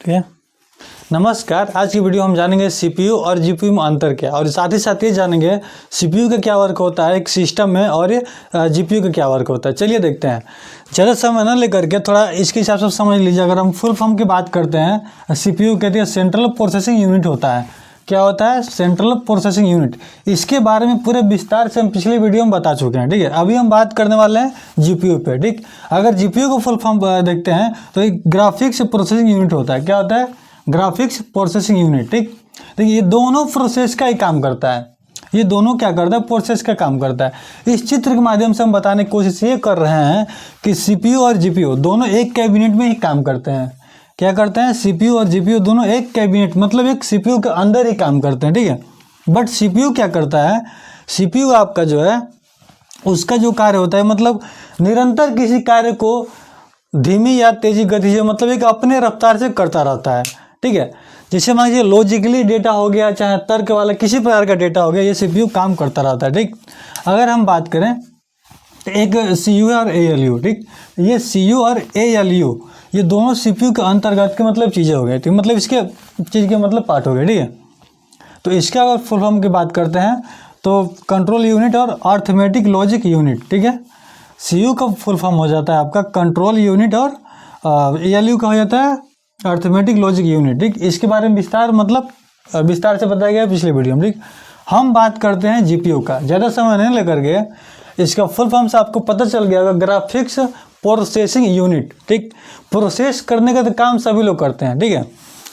ठीक है। नमस्कार, आज की वीडियो हम जानेंगे सीपीयू और जीपीयू में अंतर क्या, और साथ ही साथ ये जानेंगे सीपीयू का क्या वर्क होता है एक सिस्टम में और ये जीपीयू का क्या वर्क होता है। चलिए देखते हैं। ज़्यादा समय न लेकर के थोड़ा इसके हिसाब से समझ लीजिए। अगर हम फुल फॉर्म की बात करते हैं, सीपीयू कहते हैं सेंट्रल प्रोसेसिंग यूनिट होता है। क्या होता है? Central processing unit. इसके बारे में पूरे विस्तार से हम पिछले वीडियो में बता चुके हैं। ठीक है, अभी हम बात करने वाले हैं जीपीयू पे। ठीक, अगर जीपीयू को फुल फॉर्म देखते हैं तो एक ग्राफिक्स प्रोसेसिंग यूनिट होता है। क्या होता है? Graphics processing unit. ठीक, देखिए ये दोनों प्रोसेस का ही काम करता है। ये दोनों क्या करता है? प्रोसेस का काम करता है। इस चित्र के माध्यम से हम बताने की कोशिश ये कर रहे हैं कि सीपीयू और जीपीयू दोनों एक कैबिनेट में ही काम करते हैं। क्या करते हैं? सीपीयू और जीपीयू दोनों एक कैबिनेट, मतलब एक सीपीयू के अंदर ही काम करते हैं। ठीक है, बट सीपीयू क्या करता है? सीपीयू आपका जो है उसका जो कार्य होता है, मतलब निरंतर किसी कार्य को धीमी या तेजी गति से, मतलब एक अपने रफ्तार से करता रहता है। ठीक है, जैसे मान लीजिए लॉजिकली डेटा हो गया, चाहे तर्क वाला किसी प्रकार का डेटा हो गया, ये सीपीयू काम करता रहता है। ठीक, अगर हम बात करें तो एक सीयू और एएलयू। ठीक, ये सीयू और एएलयू ये दोनों सीपीयू के अंतर्गत के मतलब चीज़ें हो गई। ठीक, मतलब इसके चीज़ के मतलब पार्ट हो गए। ठीक है, तो इसका अगर फुल फॉर्म की बात करते हैं तो कंट्रोल यूनिट और अर्थमेटिक लॉजिक यूनिट। ठीक है, सीयू का फुल फॉर्म हो जाता है आपका कंट्रोल यूनिट और एएलयू का हो जाता है अर्थमेटिक लॉजिक यूनिट। ठीक, इसके बारे में विस्तार से बताया गया पिछले वीडियो में। ठीक, हम बात करते हैं जीपीयू का। ज़्यादा समय नहीं लेकर के इसका फुल फॉर्म से आपको पता चल गया होगा, ग्राफिक्स प्रोसेसिंग यूनिट। ठीक, प्रोसेस करने का तो काम सभी लोग करते हैं। ठीक है,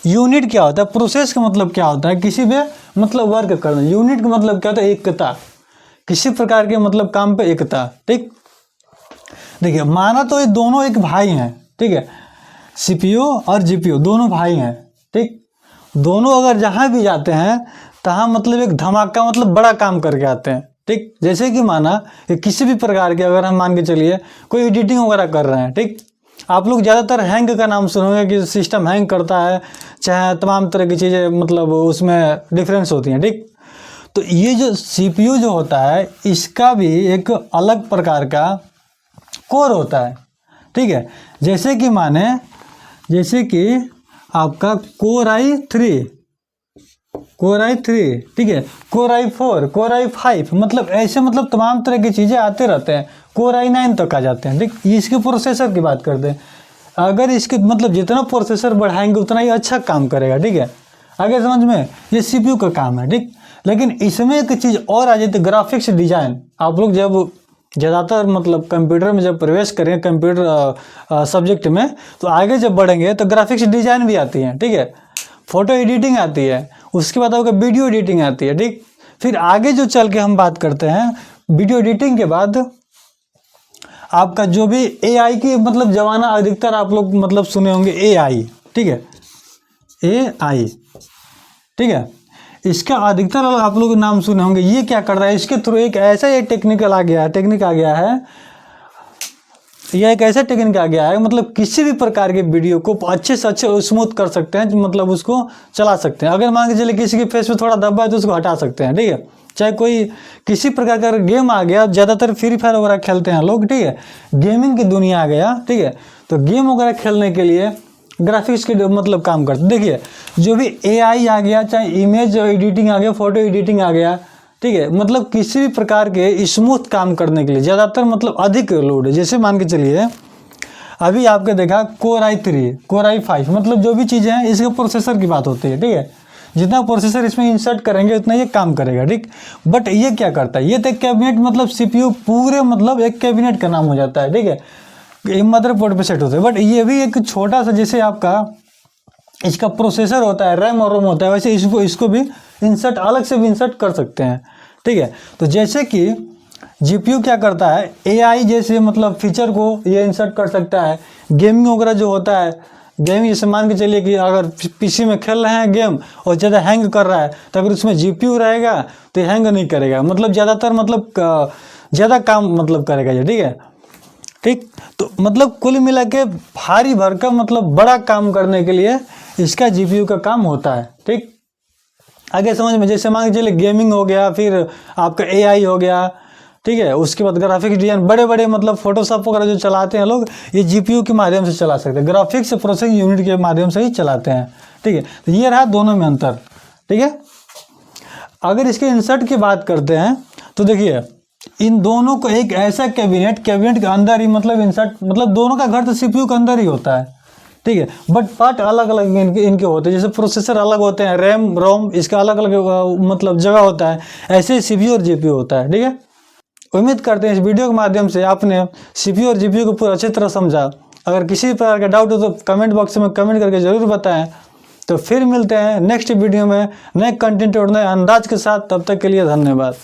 यूनिट क्या होता है? प्रोसेस का मतलब क्या होता है? किसी पे मतलब वर्क करना। यूनिट का मतलब क्या होता है? एकता, किसी प्रकार के मतलब काम पे एकता। ठीक, देखिए माना तो ये दोनों एक भाई हैं। ठीक है, सीपीयू और जीपीयू दोनों भाई हैं। ठीक, दोनों अगर जहाँ भी जाते हैं तहाँ मतलब एक धमाका, मतलब बड़ा काम करके आते हैं। ठीक, जैसे कि माना कि किसी भी प्रकार के अगर हम मान के चलिए कोई एडिटिंग वगैरह कर रहे हैं। ठीक, आप लोग ज़्यादातर हैंग का नाम सुनोगे कि सिस्टम हैंग करता है, चाहे तमाम तरह की चीज़ें मतलब उसमें डिफरेंस होती हैं। ठीक, तो ये जो सीपीयू जो होता है इसका भी एक अलग प्रकार का कोर होता है। ठीक है, जैसे कि आपका कोर i3, ठीक है, कोर i4, कोर i5, मतलब ऐसे मतलब तमाम तरह की चीज़ें आते रहते हैं। कोर i9 तक आ जाते हैं। ठीक, इसके प्रोसेसर की बात करते हैं। अगर इसके मतलब जितना प्रोसेसर बढ़ाएंगे उतना ही अच्छा काम करेगा। ठीक है, आगे समझ में, ये सीपीयू का काम है। ठीक, लेकिन इसमें एक चीज़ और आ जाती है, ग्राफिक्स डिज़ाइन। आप लोग जब ज़्यादातर मतलब कंप्यूटर में जब प्रवेश करेंगे, कंप्यूटर सब्जेक्ट में, तो आगे जब बढ़ेंगे तो ग्राफिक्स डिज़ाइन भी आती है। ठीक है, फोटो एडिटिंग आती है, उसके बाद आपका वीडियो एडिटिंग आती है। ठीक, फिर आगे जो चल के हम बात करते हैं, वीडियो एडिटिंग के बाद आपका जो भी एआई की मतलब जमाना अधिकतर आप लोग मतलब सुने होंगे एआई। ठीक है, एआई। ठीक है, इसका अधिकतर आप लोग नाम सुने होंगे। ये क्या कर रहा है? इसके थ्रू एक ऐसा ये टेक्निक आ गया है, यह एक ऐसा टेक्निक आ गया है, मतलब किसी भी प्रकार के वीडियो को अच्छे से अच्छे स्मूथ कर सकते हैं, मतलब उसको चला सकते हैं। अगर मान के चलिए किसी के फेस पे थोड़ा धब्बा है तो उसको हटा सकते हैं। ठीक है, चाहे कोई किसी प्रकार का गेम आ गया, ज़्यादातर फ्री फायर वगैरह खेलते हैं लोग। ठीक है, गेमिंग की दुनिया आ गया। ठीक है, तो गेम वगैरह खेलने के लिए ग्राफिक्स के मतलब काम करते। देखिए जो भी एआई आ गया, चाहे इमेज एडिटिंग आ गया, फोटो एडिटिंग आ गया, ठीक है, मतलब किसी भी प्रकार के स्मूथ काम करने के लिए ज़्यादातर मतलब अधिक लोड है। जैसे मान के चलिए अभी आपके देखा कोर i3, कोर i5, मतलब जो भी चीज़ें हैं इसके प्रोसेसर की बात होती है। ठीक है, जितना प्रोसेसर इसमें इंसर्ट करेंगे उतना ये काम करेगा। ठीक, बट ये क्या करता है? ये तो एक कैबिनेट, मतलब सीपीयू पूरे मतलब एक कैबिनेट का नाम हो जाता है। ठीक है, ये मदरबोर्ड पे सेट होते हैं, बट ये भी एक छोटा सा, जैसे आपका इसका प्रोसेसर होता है, रैम और रोम होता है, वैसे इसको भी इंसर्ट अलग से भी इंसर्ट कर सकते हैं। ठीक है, तो जैसे कि जीपीयू क्या करता है, एआई जैसे मतलब फीचर को ये इंसर्ट कर सकता है। गेमिंग वगैरह जो होता है, गेमिंग जैसे मान के चलिए कि अगर पीसी में खेल रहे हैं गेम और ज़्यादा हैंग कर रहा है, तो अगर उसमें जीपीयू रहेगा तो हैंग नहीं करेगा, मतलब ज़्यादातर मतलब ज़्यादा काम मतलब करेगा ये। ठीक है, ठीक, तो मतलब कुल मिला के भारी भरकम मतलब बड़ा काम करने के लिए इसका जीपीयू का काम होता है। ठीक, आगे समझ में, जैसे मान के चलिए गेमिंग हो गया, फिर आपका एआई हो गया। ठीक है। उसके बाद ग्राफिक्स डिजाइन, बड़े बड़े मतलब फोटोशॉप वगैरह जो चलाते हैं लोग, ये जीपीयू के माध्यम से चला सकते हैं, ग्राफिक्स प्रोसेसिंग यूनिट के माध्यम से ही चलाते हैं, ठीक है। तो ये रहा दोनों में अंतर, ठीक है। अगर इसके इंसर्ट की बात करते हैं तो देखिए इन दोनों को एक ऐसा कैबिनेट के अंदर ही मतलब इंसर्ट, मतलब दोनों का घर तो सीपीयू के अंदर ही होता है, ठीक है, बट पार्ट अलग अलग इनके होते हैं। जैसे प्रोसेसर अलग होते हैं, रैम रोम इसका अलग अलग मतलब जगह होता है, ऐसे सीपीयू और जीपीयू होता है, ठीक है। उम्मीद करते हैं इस वीडियो के माध्यम से आपने सीपीयू और जीपीयू को पूरा अच्छी तरह समझा। अगर किसी प्रकार का डाउट हो तो कमेंट बॉक्स में कमेंट करके ज़रूर बताएं। तो फिर मिलते हैं नेक्स्ट वीडियो में नए कंटेंट और नए अंदाज के साथ, तब तक के लिए धन्यवाद।